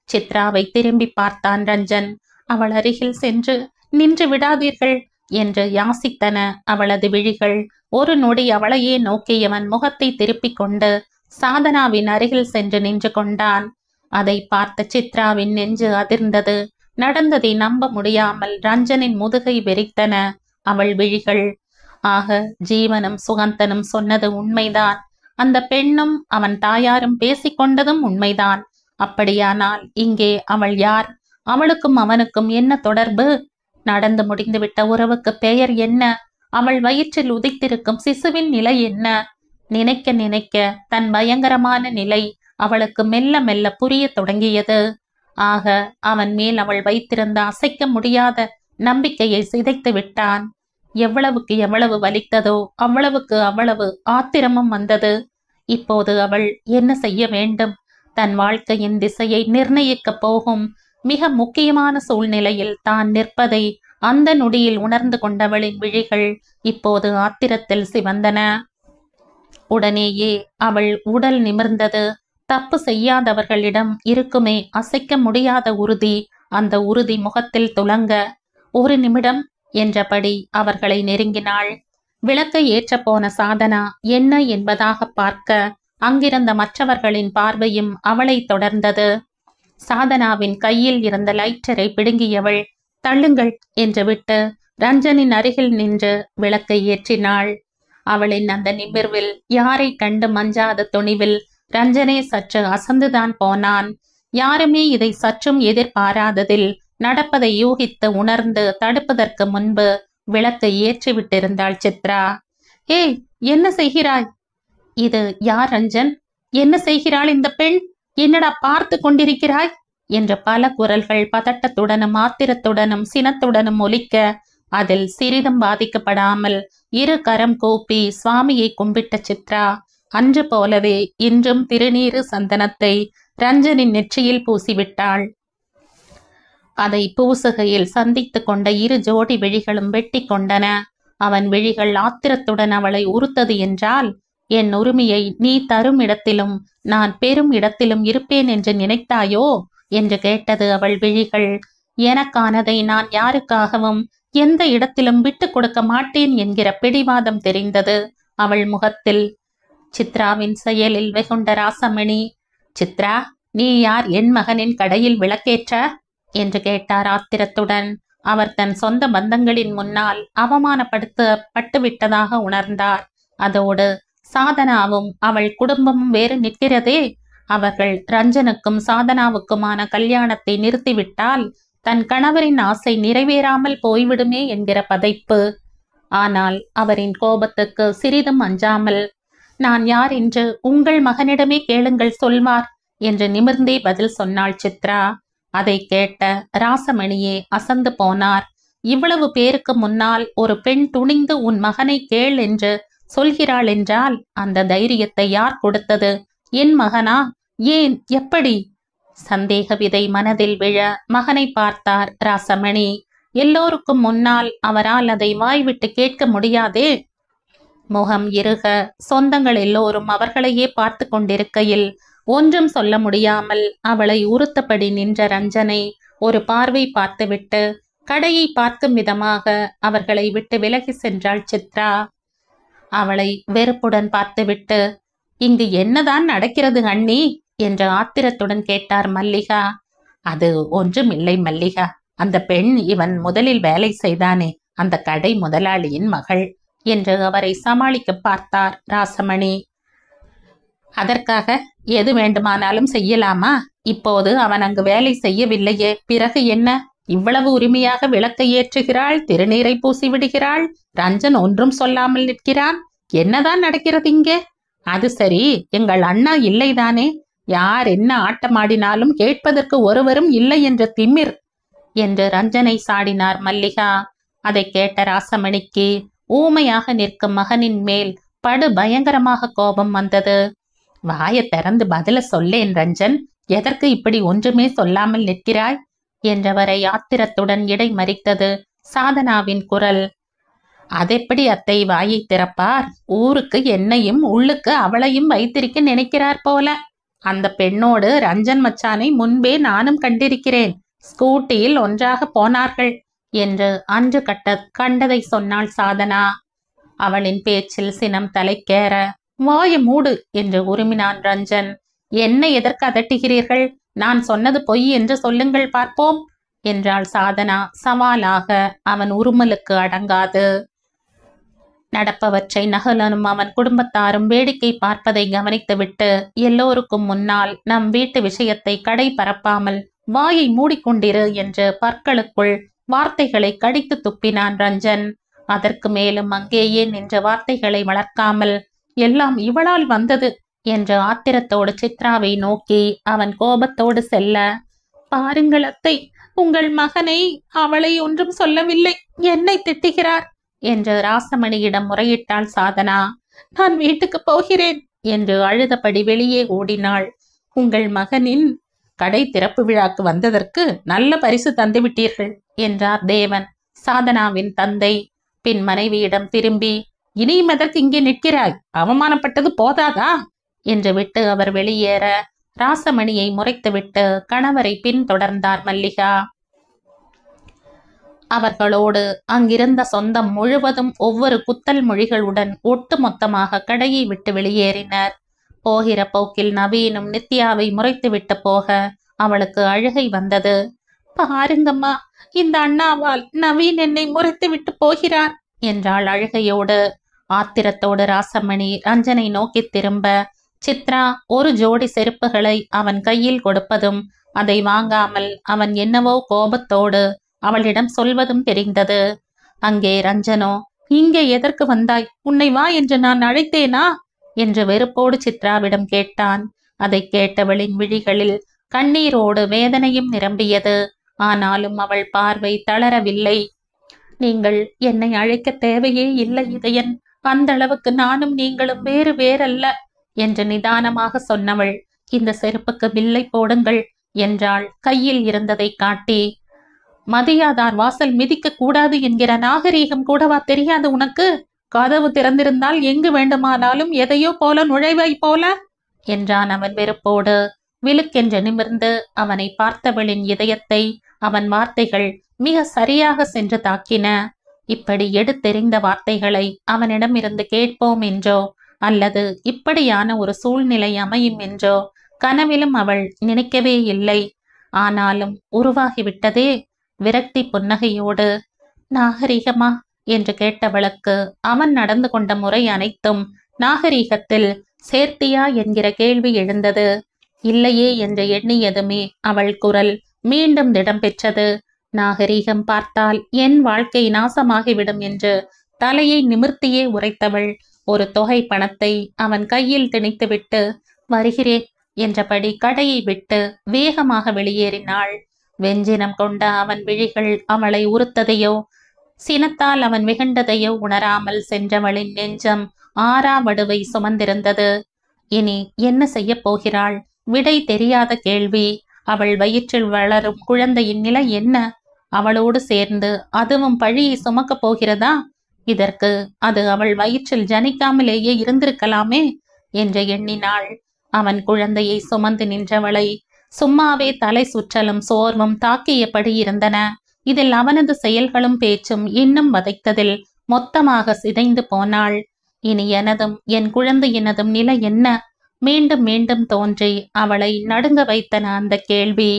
Speaker 1: சித்ராவை திரும்பி பார்த்தான் ரஞ்சன். அவள் அருகில் சென்று நின்று விடாதீர்கள் என்று யாசித்தன அவளது விழிகள். ஒரு நொடி அவளையே நோக்கியவன் முகத்தை திருப்பிக் கொண்டு சாதனாவின் அருகில் சென்று நின்று கொண்டான். அதை பார்த்த சித்ராவின் நெஞ்சு அதிர்ந்தது. நடந்ததை நம்ப முடியாமல் ரஞ்சனின் முதுகை வெறித்தன அவள் விழிகள். ஆக ஜீவனும் சுகந்தனும் சொன்னது உண்மைதான். அந்த பெண்ணும் அவன் தாயாரும் பேசிக்கொண்டதும் உண்மைதான். அப்படியானால் இங்கே அவள் யார்? அவளுக்கும் அவனுக்கும் என்ன தொடர்பு? நடந்து முடிந்துவிட்ட உறவுக்கு பெயர் என்ன? அவள் வயிற்றில் உதித்திருக்கும் சிசுவின் நிலை என்ன? நினைக்க நினைக்க தன் பயங்கரமான நிலை அவளுக்கு மெல்ல மெல்ல புரிய தொடங்கியது. ஆக அவன் மேல் அவள் வைத்திருந்த அசைக்க முடியாத நம்பிக்கையை சிதைத்து விட்டான். எவ்வளவுக்கு எவ்வளவு வலித்ததோ அவ்வளவுக்கு அவ்வளவு ஆத்திரமும் வந்தது. இப்போது அவள் என்ன செய்ய வேண்டும்? தன் வாழ்க்கையின் திசையை நிர்ணயிக்கப் போகும் மிக முக்கியமான சூழ்நிலையில் தான் நிற்பதை அந்த நொடியில் உணர்ந்து கொண்டவளின் விழிகள் இப்போது ஆத்திரத்தில் சிவந்தன. உடனேயே அவள் உடல் நிமிர்ந்தது. தப்பு செய்யாதவர்களிடம் இருக்குமே அசைக்க முடியாத உறுதி, அந்த உறுதி முகத்தில் துலங்க, ஒரு நிமிடம் என்றபடி அவர்களை நெருங்கினாள். விளக்கை ஏற்ற போன சாதனா என்ன என்பதாக பார்க்க அங்கிருந்த மற்றவர்களின் பார்வையும் அவளை தொடர்ந்தது. சாதனாவின் கையில் இருந்த லைட்டரை பிடுங்கியவள் தள்ளுங்கள் என்று விட்டு ரஞ்சனின் அருகில் நின்று விளக்கை ஏற்றினாள். அவளின் அந்த நிமிர்வில் யாரை கண்டு மஞ்சாத துணிவில் ரஞ்சனே சற்று அசந்துதான் போனான். யாருமே இதை சற்றும் எதிர்பாராததில் நடப்பதை யூகித்து உணர்ந்து தடுப்பதற்கு முன்பு விளக்கை ஏற்றிவிட்டிருந்தாள் சித்ரா. ஏய், என்ன செய்கிறாய்? இது யார் ரஞ்சன்? என்ன செய்கிறாள் இந்த பெண்? என்னடா பார்த்து கொண்டிருக்கிறாய் என்ற பல குரல்கள் பதட்டத்துடனும் ஆத்திரத்துடனும் சினத்துடனும் ஒலிக்க, அதில் சிறிதும் பாதிக்கப்படாமல் இரு கரம் கூப்பி சுவாமியை கும்பிட்ட சித்ரா அன்று போலவே இன்றும் திருநீறு சந்தனத்தை ரஞ்சனின் நெற்றியில் பூசிவிட்டாள். அதை பூசுகையில் சந்தித்து கொண்ட இரு ஜோடி விழிகளும் வெட்டி கொண்டன. அவன் விழிகள் ஆத்திரத்துடன் அவளை உறுத்தது என்றால், என் உரிமையை நீ தரும் இடத்திலும் நான் பெரும் இடத்திலும் இருப்பேன் என்று நினைத்தாயோ என்று கேட்டது அவள் விழிகள். எனக்கானதை நான் யாருக்காகவும் எந்த இடத்திலும் விட்டு கொடுக்க மாட்டேன் என்கிற பிடிவாதம் தெரிந்தது அவள் முகத்தில். சித்ராவின் செயலில் வெகுண்ட ராசமணி, சித்ரா, நீ யார் என் மகனின் கடையில் விளக்கேற்ற என்று கேட்டார் ஆத்திரத்துடன். அவர் தன் சொந்த பந்தங்களின் முன்னால் அவமானப்படுத்தப்பட்டு விட்டதாக உணர்ந்தார். அதோடு சாதனாவும் அவள் குடும்பமும் வேறு நிற்கிறதே. அவர்கள் ரஞ்சனுக்கும் சாதனாவுக்குமான கல்யாணத்தை நிறுத்திவிட்டால் தன் கணவரின் ஆசை நிறைவேறாமல் போய்விடுமே என்கிற பதைப்பு. ஆனால் அவரின் கோபத்துக்கு சிறிதும் அஞ்சாமல், நான் யார் என்று உங்கள் மகனிடமே கேளுங்கள் சொல்வார் என்று நிமிர்ந்தே பதில் சொன்னாள் சித்ரா. அதை கேட்ட ராசமணியே அசந்து போனார். இவ்வளவு பேருக்கு முன்னால் ஒரு பெண் துணிந்து உன் மகனை கேள் என்று சொல்கிறாள் என்றால் அந்த தைரியத்தை யார் கொடுத்தது? என் மகனா? ஏன்? எப்படி? சந்தேக விதை மனதில் விழ மகனை பார்த்தார் ராசமணி. எல்லோருக்கும் முன்னால் அவரால் அதை வாய்விட்டு கேட்க முடியாதே. முகம் இறுக சொந்தங்கள் எல்லோரும் அவர்களையே பார்த்து கொண்டிருக்கையில் ஒன்றும் சொல்ல முடியாமல் அவளை உறுத்தபடி நின்ற ரஞ்சனை ஒரு பார்வை பார்த்துவிட்டு கடையை பார்க்கும் விதமாக அவர்களை விட்டு விலகி சென்றாள் சித்ரா. அவளை வெறுப்புடன் பார்த்துவிட்டு, இங்கு என்னதான் நடக்கிறது அண்ணி என்று ஆத்திரத்துடன் கேட்டார் மல்லிகா. அது ஒன்றும் இல்லை மல்லிகா, அந்த பெண் இவன் முதலில் வேலை செய்தானே அந்த கடை முதலாளியின் மகள் என்று அவரை சமாளிக்க பார்த்தார் ராசமணி. அதற்காக எது வேண்டுமானாலும் செய்யலாமா? இப்போது அவன் அங்கு வேலை செய்யவில்லையே, பிறகு என்ன? இவ்வளவு உரிமையாக விளக்கை ஏற்றுகிறாள், திருநீரை பூசி விடுகிறாள். ரஞ்சன் ஒன்றும் சொல்லாமல் நிற்கிறான். என்னதான் நடக்கிறது இங்கே? அது சரி, எங்கள் அண்ணா இல்லைதானே? யார் என்ன ஆட்டமாடினாலும் கேட்பதற்கு ஒருவரும் இல்லை என்ற திமிர் என்று ரஞ்சனை சாடினார் மல்லிகா. அதை கேட்ட ராசமணிக்கு ஊமையாக நிற்கும் மகனின் மேல் படு பயங்கரமாக கோபம் வந்தது. வாயை திறந்து பதில சொல்லேன் ரஞ்சன், எதற்கு இப்படி ஒன்றுமே சொல்லாமல் நிற்கிறாய் என்றவரை ஆத்திரத்துடன் இடை மறித்தது சாதனாவின் குரல். அதெப்படி அத்தை வாயை திறப்பார்? ஊருக்கு என்னையும் உள்ளுக்கு அவளையும் வைத்திருக்க நினைக்கிறார் போல. அந்த பெண்ணோடு ரஞ்சன் மச்சானை முன்பே நானும் கண்டிருக்கிறேன். ஸ்கூட்டியில் ஒன்றாக போனார்கள் என்று அன்று கண்டதை சொன்னாள் சாதனா. அவளின் பேச்சில் சினம் தலைக்கேற, வாய மூடு என்று உருமினான் ரஞ்சன். என்னை எதற்கு அதட்டுகிறீர்கள்? நான் சொன்னது பொய் என்று சொல்லுங்கள் பார்ப்போம் என்றாள் சாதனா சவாலாக. அவன் உருமலுக்கு அடங்காது. நடப்பவற்றை நகலனும் அவன் குடும்பத்தாரும் வேடிக்கை பார்ப்பதை கவனித்துவிட்டு எல்லோருக்கும் முன்னால் நம் வீட்டு விஷயத்தை கடை பரப்பாமல் வாயை மூடிக்கொண்டிரு என்று பற்களுக்குள் வார்த்தைகளை கடித்து துப்பினான் ரஞ்சன். அதற்கு மேலும் அங்கேயே நின்ற வார்த்தைகளை வளர்க்காமல், எல்லாம் இவளால் வந்தது என்ற ஆத்திரத்தோடு சித்ராவை நோக்கி அவன் கோபத்தோடு செல்ல, பாருங்கள் அத்தை, உங்கள் மகனை அவளை ஒன்றும் சொல்லவில்லை, என்னை திட்டுகிறார் என்று ராசமணியிடம் முறையிட்டாள் சாதனா. நான் வீட்டுக்கு போகிறேன் என்று அழுதபடி வெளியே ஓடினாள். உங்கள் மகனின் கடை திறப்பு விழாக்கு வந்ததற்கு நல்ல பரிசு தந்துவிட்டீர்கள் என்றார் தேவன், சாதனாவின் தந்தை. பின் மனைவியிடம் திரும்பி, இனியும் எதற்கு இங்கே நிற்கிறாய்? அவமானப்பட்டது போதாதா என்று விட்டு அவர் வெளியேற ராசமணியை முறைத்துவிட்டு கணவரை பின்தொடர்ந்தார் மல்லிகா. அவர்களோடு அங்கிருந்த சொந்தம் முழுவதும் ஒவ்வொரு குத்தல் மொழிகளுடன் ஒட்டுமொத்தமாக கடையை விட்டு வெளியேறினர். போகிற போக்கில் நவீனும் நித்யாவை முறைத்துவிட்டு போக அவளுக்கு அழுகை வந்தது. பாருங்கம்மா, இந்த அண்ணாவால் நவீன் என்னை முறைத்து விட்டு போகிறார் என்றாள் அழுகையோடு. ஆத்திரத்தோடு ராசமணி ரஞ்சனை நோக்கி திரும்ப, சித்ரா ஒரு ஜோடி செருப்புகளை அவன் கையில் கொடுப்பதும் அதை வாங்காமல் அவன் என்னவோ கோபத்தோடு அவளிடம் சொல்வதும் தெரிந்தது. அங்கே ரஞ்சனோ இங்கே எதற்கு வந்தாய்? உன்னை வா என்று நான் அழைத்தேனா என்று வெறுப்போடு சித்ராவிடம் கேட்டான். அதை கேட்டவளின் விழிகளில் கண்ணீரோடு வேதனையும் நிரம்பியது. ஆனாலும் அவள் பார்வை தளரவில்லை. நீங்கள் என்னை அழைக்க தேவையே இல்லை இதயன். அந்த அளவுக்கு நானும் நீங்களும் வேறு வேறல்ல என்று நிதானமாக சொன்னவள், இந்த செருப்புக்கு பில்லை போடுங்கள் என்றாள் கையில் இருந்ததை காட்டி. மதியாதார் வாசல் மிதிக்க கூடாது என்கிற நாகரீகம் கூடவா தெரியாது உனக்கு? கதவு திறந்திருந்தால் எங்கு வேண்டுமானாலும் எதையோ போல நுழைவாய் போல என்றான் அவன் வெறுப்போடு. விழுக்கென்று நிமிர்ந்து அவனை பார்த்தவளின் இதயத்தை அவன் வார்த்தைகள் மிக சரியாக சென்று தாக்கின. இப்படி எடுத்தெறிந்த வார்த்தைகளை அவனிடமிருந்து கேட்போம் என்றோ அல்லது இப்படியான ஒரு சூழ்நிலை அமையும் என்றோ கனவிலும் அவள் நினைக்கவே இல்லை. ஆனாலும் உருவாகிவிட்டதே. விரக்தி புன்னகையோடு, நாகரிகமா என்று கேட்டவளுக்கு அவன் நடந்து கொண்ட முறை அனைத்தும் நாகரிகத்தில் சேர்த்தியா என்கிற கேள்வி எழுந்தது. இல்லையே என்று எண்ணியதுமே அவள் குரல் மீண்டும் திடம் பெற்றது. நாகரிகம் பார்த்தால் என் வாழ்க்கை நாசமாகிவிடும் என்று தலையை நிமிர்த்தியே உரைத்தவள் ஒரு தொகை பணத்தை அவன் கையில் திணித்துவிட்டு வருகிறேன் என்றபடி கடையை விட்டு வேகமாக வெளியேறினாள். வெஞ்சினம் கொண்ட அவன் விழிகள் அவளை உறுத்ததையோ சினத்தால் அவன் மிகண்டதையோ உணராமல் சென்றவளின் நெஞ்சம் ஆறாவடுவை சுமந்திருந்தது. இனி என்ன செய்ய போகிறாள்? விடை தெரியாத கேள்வி. அவள் வயிற்றில் வளரும் குழந்தையின் நிலை என்ன? அவளோடு சேர்ந்து அதுவும் பழியை சுமக்கப் போகிறதா? இதற்கு அது அவள் வயிற்றில் ஜனிக்காமலேயே இருந்திருக்கலாமே என்று எண்ணினாள். அவன் குழந்தையை சுமந்து நின்றவளை சும்மாவே தலை சுற்றலும் சோர்வும் தாக்கியபடி இருந்தன. இதில் அவனது செயல்களும் பேச்சும் இன்னும் வதைத்ததில் மொத்தமாக சிதைந்து போனாள். இனி எனதும் என் குழந்தையினதும் நிலை என்ன? மீண்டும் மீண்டும் தோன்றி அவளை நடுங்க வைத்தன அந்த கேள்வி.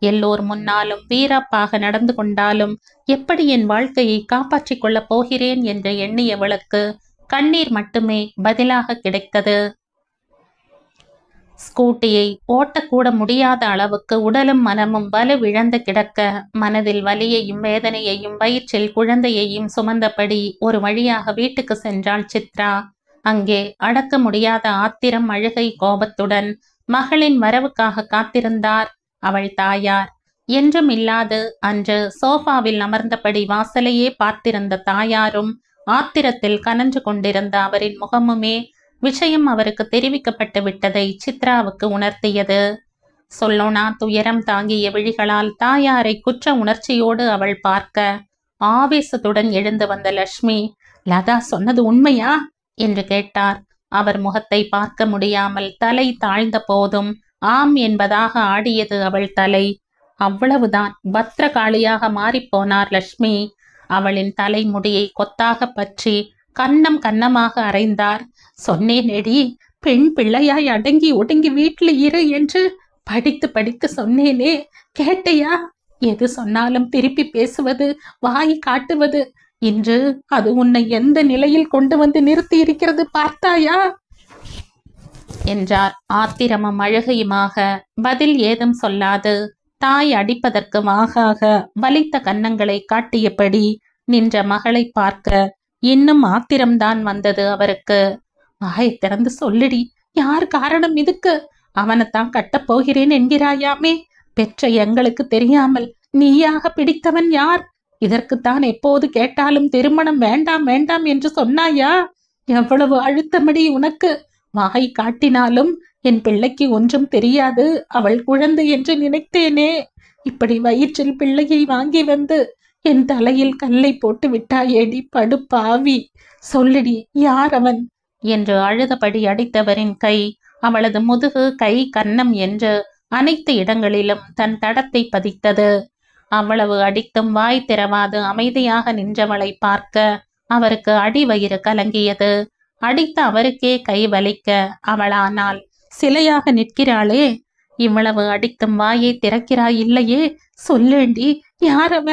Speaker 1: எல்லோர் முன்னாலும் வீரப்பாக நடந்து கொண்டாலும் எப்படி என் வாழ்க்கையை காப்பாற்றிக் கொள்ளப் போகிறேன் என்று எண்ணியவளுக்கு கண்ணீர் மட்டுமே பதிலாக கிடைத்தது. ஸ்கூட்டியை ஓட்டக்கூட முடியாத அளவுக்கு உடலும் மனமும் வலுவிழந்து கிடக்க மனதில் வலியையும் வேதனையையும் வயிற்றில் குழந்தையையும் சுமந்தபடி ஒரு வழியாக வீட்டுக்கு சென்றாள் சித்ரா. அங்கே அடக்க முடியாத ஆத்திரம், அழுகை, கோபத்துடன் மகளின் வரவுக்காக காத்திருந்தார் அவள் தாயார். என்றும் இல்லாது அன்று சோஃபாவில் அமர்ந்தபடி வாசலையே பார்த்திருந்த தாயாரும் ஆத்திரத்தில் கனன்று கொண்டிருந்த அவரின் முகமுமே விஷயம் அவருக்கு தெரிவிக்கப்பட்டு விட்டதை சித்ராவுக்கு உணர்த்தியது. சொல்லோனா துயரம் தாங்கிய விழிகளால் தாயாரை குற்ற உணர்ச்சியோடு அவள் பார்க்க ஆவேசத்துடன் எழுந்து வந்த லட்சுமி, லதா சொன்னது உண்மையா என்று கேட்டார். அவர் முகத்தை பார்க்க முடியாமல் தலை தாழ்ந்த போதும் ஆம் என்பதாக ஆடியது அவள் தலை. அவ்வளவுதான். பத்ரகாளியாக மாறிப்போனார் லட்சுமி. அவளின் தலைமுடியை கொத்தாக பற்றி கன்னம் கன்னமாக அறைந்தார். சொன்னேனேடி, பெண் பிள்ளையாய் அடங்கி ஒடுங்கி வீட்டில் இரு என்று படித்து படித்து சொன்னேனே, கேட்டையா? எது சொன்னாலும் திருப்பி பேசுவது, வாய் காட்டுவது. இன்று அது உன்னை எந்த நிலையில் கொண்டு வந்து நிறுத்தி இருக்கிறது பார்த்தாயா என்றார் ஆத்திரமும் அழுகையுமாக. பதில் ஏதும் சொல்லாது தாய் அடிப்பதற்கு வாகாக வலித்த கன்னங்களை காட்டியபடி நின்ற மகளை பார்க்க இன்னும் ஆத்திரம்தான் வந்தது அவருக்கு. வாயை திறந்து சொல்லுடி, யார் காரணம் இதுக்கு? அவனைத்தான் கட்டப் போகிறேன் என்கிறாயாமே. பெற்ற எங்களுக்கு தெரியாமல் நீயாக பிடித்தவன் யார்? இதற்குத்தான் எப்போது கேட்டாலும் திருமணம் வேண்டாம் வேண்டாம் என்று சொன்னாயா? எவ்வளவு அழுத்தமடி உனக்கு! வாய் காட்டினாலும் என் பிள்ளைக்கு ஒன்றும் தெரியாது, அவள் குழந்தை என்று நினைத்தேனே. இப்படி வயிற்றில் பிள்ளையை வாங்கி வந்து என் தலையில் கல்லை போட்டு விட்டாயேடி படுபாவி. சொல்லுடி, யார் அவன் என்று அழுதபடி அடித்தவரின் கை அவளது முதுகு, கை, கன்னம் என்று அனைத்து இடங்களிலும் தன் தடத்தை பதித்தது. அவ்வளவு அடித்தும் வாய் திறவாது அமைதியாக நின்றவளை பார்க்க அவருக்கு அடிவயிறு கலங்கியது. அடித்த அவருக்கே கை வலிக்க அவளானால் சிலையாக நிற்கிறாளே. இவ்வளவு அடித்தும் வாயை திறக்கிறாய் இல்லையே, சொல்லேண்டி, யாரவ?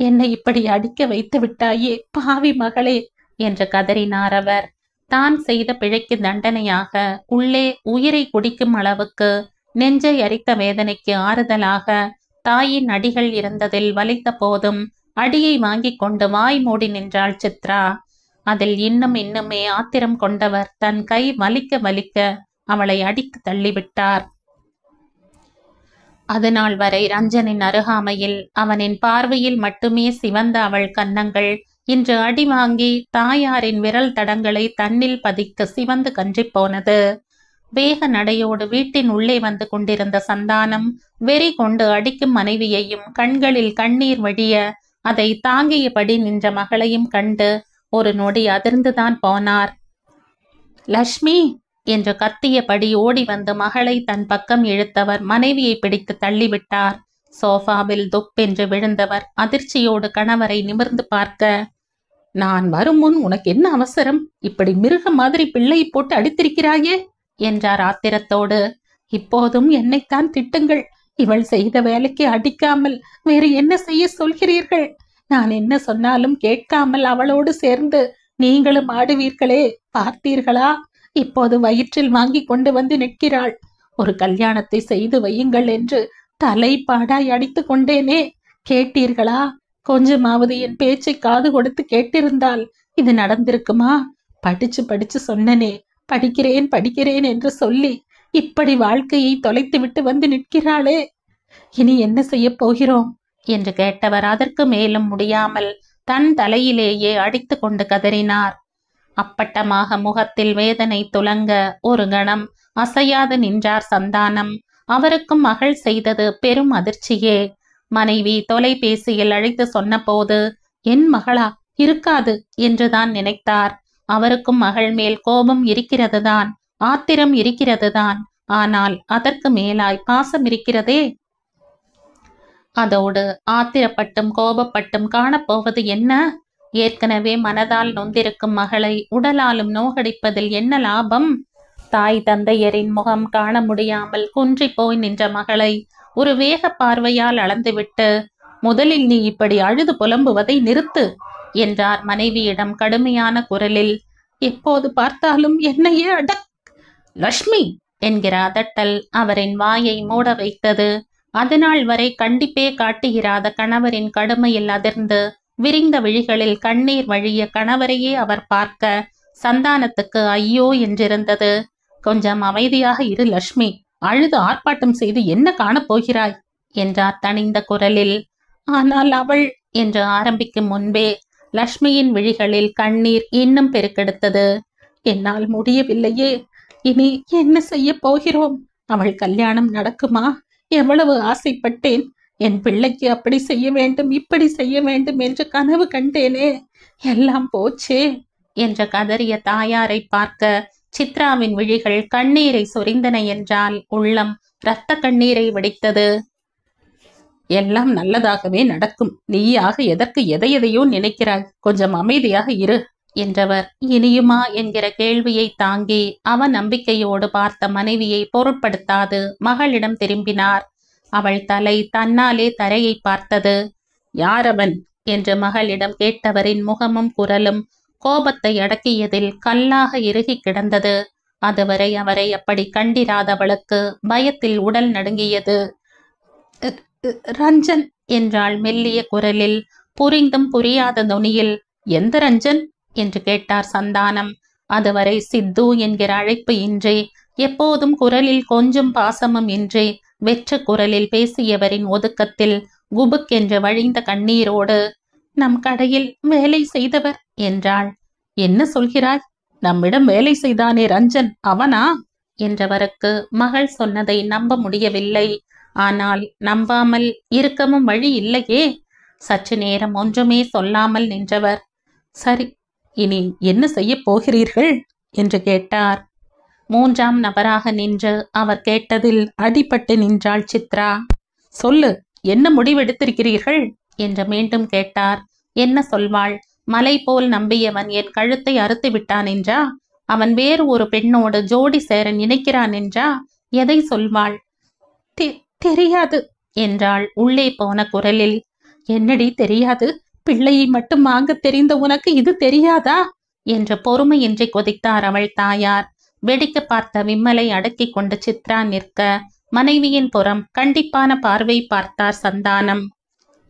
Speaker 1: என்னை இப்படி அடிக்க வைத்து விட்டாயே பாவி மகளே என்று கதறினார் அவர். தான் செய்த பிழைக்கு தண்டனையாக உள்ளே உயிரை குடிக்கும் அளவுக்கு நெஞ்சை அரித்த வேதனைக்கு ஆறுதலாக தாயின் அடிகள் இருந்ததில் வலித்த போதும் அடியை வாங்கிக் கொண்டு வாய் மூடி நின்றாள் சித்ரா. அதில் இன்னுமே ஆத்திரம் கொண்டவர் தன் கை வலிக்க வலிக்க அவளை அடித்து தள்ளிவிட்டார். அதுநாள் வரை ரஞ்சனின் அருகாமையில் அவனின் பார்வையில் மட்டுமே சிவந்த அவள் கன்னங்கள் இன்று அடி வாங்கி தாயாரின் விரல் தடங்களை தன்னில் பதித்து சிவந்து கன்றி போனது. வேக நடையோடு வீட்டின் உள்ளே வந்து கொண்டிருந்த சந்தானம் வெறி கொண்டு அடிக்கும் மனைவியையும் கண்களில் கண்ணீர் வழிய அதை தாங்கியபடி நின்ற மகளையும் கண்டு ஒரு நொடி அதிர்ந்துதான் போனார். லக்ஷ்மி என்று கத்தியபடி ஓடி வந்து மகளை தன் பக்கம் இழுத்தவர் மனைவியை பிடித்து தள்ளிவிட்டார். சோஃபாவில் துப்பென்று விழுந்தவர் அதிர்ச்சியோடு கணவரை நிமிர்ந்து பார்க்க, நான் வரும் முன் உனக்கு என்ன அவசரம்? இப்படி மிருக மாதிரி பிள்ளையை போட்டு அடித்திருக்கிறாயே என்றார் ஆத்திரத்தோடு. இப்போதும் என்னைத்தான் திட்டுங்கள். இவள் செய்த வேலைக்கு அடிக்காமல் வேறு என்ன செய்ய சொல்கிறீர்கள்? நான் என்ன சொன்னாலும் கேட்காமல் அவளோடு சேர்ந்து நீங்களும் ஆடுவீர்களே, பார்த்தீர்களா? இப்போது வயிற்றில் வாங்கி கொண்டு வந்து நிற்கிறாள். ஒரு கல்யாணத்தை செய்து வையுங்கள் என்று தலைப்பாடாய் அடித்து கொண்டேனே, கேட்டீர்களா? கொஞ்சமாவது என் பேச்சை காது கொடுத்து கேட்டிருந்தால் இது நடந்திருக்குமா? படிச்சு படிச்சு சொன்னனே, படிக்கிறேன் என்று சொல்லி இப்படி வாழ்க்கையை தொலைத்து விட்டு வந்து நிற்கிறாளே, இனி என்ன செய்ய போகிறோம் என்று கேட்டவர் அதற்கு மேலும் முடியாமல் தன் தலையிலேயே அடித்து கொண்டு கதறினார். அப்பட்டமாக முகத்தில் வேதனை துலங்க ஒரு கணம் அசையாது நின்றார் சந்தானம். அவருக்கும் மகள் செய்தது பெரும் அதிர்ச்சியே. மனைவி தொலைபேசியில் அழைத்து சொன்னபோது என் மகளா, இருக்காது என்றுதான் நினைத்தார். அவருக்கும் மகள் மேல் கோபம் இருக்கிறதுதான், ஆத்திரம் இருக்கிறதுதான். ஆனால் அதற்கு மேலாய் பாசம் இருக்கிறதே. அதோடு ஆத்திரப்பட்டும் கோபப்பட்டும் காணப்போவது என்ன? ஏற்கனவே மனதால் நொந்திருக்கும் மகளை உடலாலும் நோகடிப்பதில் என்ன லாபம்? தாய் தந்தையரின் முகம் காண முடியாமல் குன்றி போய் நின்ற மகளை ஒரு வேக பார்வையால் அளந்துவிட்டு, முதலில் நீ இப்படி அழுது புலம்புவதை நிறுத்து என்றார் மனைவியிடம் கடுமையான குரலில். எப்போது பார்த்தாலும் என்னையே அடக் லக்ஷ்மி என்கிற அதட்டல் அவரின் வாயை மூட வைத்தது. அதுநாள் வரை கண்டிப்பே காட்டுகிறாத கணவரின் கடுமையில் அதிர்ந்து விரிந்த விழிகளில் கண்ணீர் வழிய கணவரையே அவர் பார்க்க சந்தானத்துக்கு ஐயோ என்றிருந்தது. கொஞ்சம் அமைதியாக இரு லக்ஷ்மி, அழுது ஆர்ப்பாட்டம் செய்து என்ன காணப்போகிறாய் என்றார் தனிந்த குரலில். ஆனால் அவள் என்று ஆரம்பிக்கும் முன்பே லக்ஷ்மியின் விழிகளில் கண்ணீர் இன்னும் பெருக்கெடுத்தது. என்னால் முடியவில்லையே, இனி என்ன செய்ய போகிறோம்? அவள் கல்யாணம் நடக்குமா? எவ்வளவு ஆசைப்பட்டேன். என் பிள்ளைக்கு அப்படி செய்ய வேண்டும், இப்படி செய்ய வேண்டும் என்று கனவு கண்டேனே, எல்லாம் போச்சே என்ற கதறிய தாயாரை பார்க்க சித்ராவின் விழிகள் கண்ணீரை சொரிந்தன என்றால் உள்ளம் இரத்த கண்ணீரை வெடித்தது. எல்லாம் நல்லதாகவே நடக்கும். நீயாக எதற்கு எதையோ நினைக்கிறாய்? கொஞ்சம் அமைதியாக இரு என்றவர் இனியுமா என்கிற கேள்வியை தாங்கி நம்பிக்கையோடு பார்த்த மனைவியை பொருட்படுத்தாது மகளிடம் திரும்பினார். அவள் தலை தன்னாலே தரையை பார்த்தது. யாரவன் என்று மகளிடம் கேட்டவரின் முகமும் குரலும் கோபத்தை அடக்கியதில் கல்லாக இறுகி கிடந்தது. அதுவரை அவரை அப்படி கண்டிராதவளுக்கு பயத்தில் உடல் நடுங்கியது. ரஞ்சன் என்றாள் மெல்லிய குரலில். புரிந்தும் புரியாத தொனியில் எந்த ரஞ்சன் என்று கேட்டார் சந்தானம். அதுவரை சித்து என்கிற அழைப்பு இன்றி, எப்போதும் குரலில் கொஞ்சம் பாசமும் இன்றி வெற்று குரலில் பேசியவரின் ஒதுக்கத்தில் குபுக் என்று வழிந்த கண்ணீரோடு நம் கடையில் வேலை செய்தவர் என்றாள். என்ன சொல்கிறாய்? நம்மிடம் வேலை செய்தானே ரஞ்சன், அவனா என்றவருக்கு மகள் சொன்னதை நம்ப முடியவில்லை. ஆனால் நம்பாமல் இருக்கவும் வழி இல்லையே. சற்று நேரம் ஒன்றுமே சொல்லாமல் நின்றவர், சரி, இனி என்ன செய்ய போகிறீர்கள் என்று கேட்டார். மூன்றாம் நபராக நின்று அவர் கேட்டதில் அடிபட்டு நின்றாள் சித்ரா. சொல்லு, என்ன முடிவெடுத்திருக்கிறீர்கள் என்று மீண்டும் கேட்டார். என்ன சொல்வாள்? மலை போல் நம்பியவன் என் கழுத்தை அறுத்து விட்டான் என்றா? அவன் வேறு ஒரு பெண்ணோடு ஜோடி சேர நினைக்கிறான் என்றா? எதை சொல்வாள்? தெரியாது என்றாள் உள்ளே போன குரலில். என்னடி தெரியாது? பிள்ளையை மட்டும் வாங்க தெரிந்த உனக்கு இது தெரியாதா என்று பொறுமையின்றி கொதித்தார் அவள் தாயார். வெடிக்க பார்த்த விம்மலை அடக்கி கொண்டு சித்ரா நிற்க மனைவியின் புறம் கண்டிப்பான பார்வை பார்த்தார் சந்தானம்.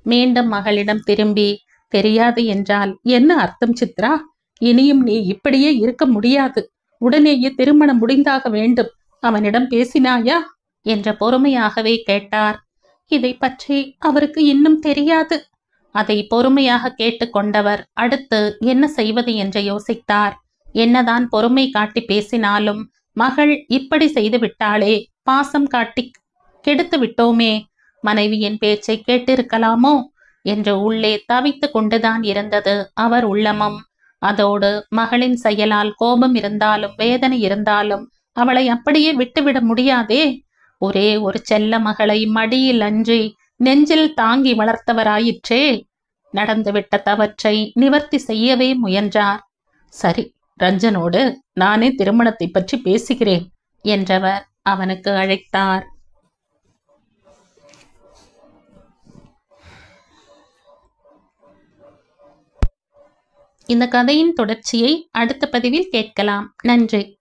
Speaker 1: மீண்டும் மகளிடம் திரும்பி தெரியாது என்றால் என்ன அர்த்தம் சித்ரா? இனியும் நீ இப்படியே இருக்க முடியாது. உடனேயே திருமணம் முடிந்தாக வேண்டும். அவனிடம் பேசினாயா என்ற பொறுமையாகவே கேட்டார். இதை பற்றி அவருக்கு இன்னும் தெரியாது. அதை பொறுமையாக கேட்டுக்கொண்டவர் அடுத்து என்ன செய்வது என்று யோசித்தார். என்னதான் பொறுமை காட்டி பேசினாலும் மகள் இப்படி செய்து விட்டாளே, பாசம் காட்டி கெடுத்து விட்டோமே, மனைவியின் பேச்சை கேட்டிருக்கலாமோ என்று உள்ளே தவித்து கொண்டுதான் இருந்தது அவர் உள்ளமும். அதோடு மகளின் செயலால் கோபம் இருந்தாலும் வேதனை இருந்தாலும் அவளை அப்படியே விட்டுவிட முடியாதே. ஒரே ஒரு செல்ல மகளை மடியில் அன்றி நெஞ்சில் தாங்கி வளர்த்தவராயிற்றே. நடந்துவிட்ட தவற்றை நிவர்த்தி செய்யவே முயன்றார். சரி, ரஞ்சனோடு நானே திருமணத்தை பற்றி பேசுகிறேன் என்றவர் அவனுக்கு அழைத்தார். இந்த கதையின் தொடர்ச்சியை அடுத்த பதிவில் கேட்கலாம். நன்றி.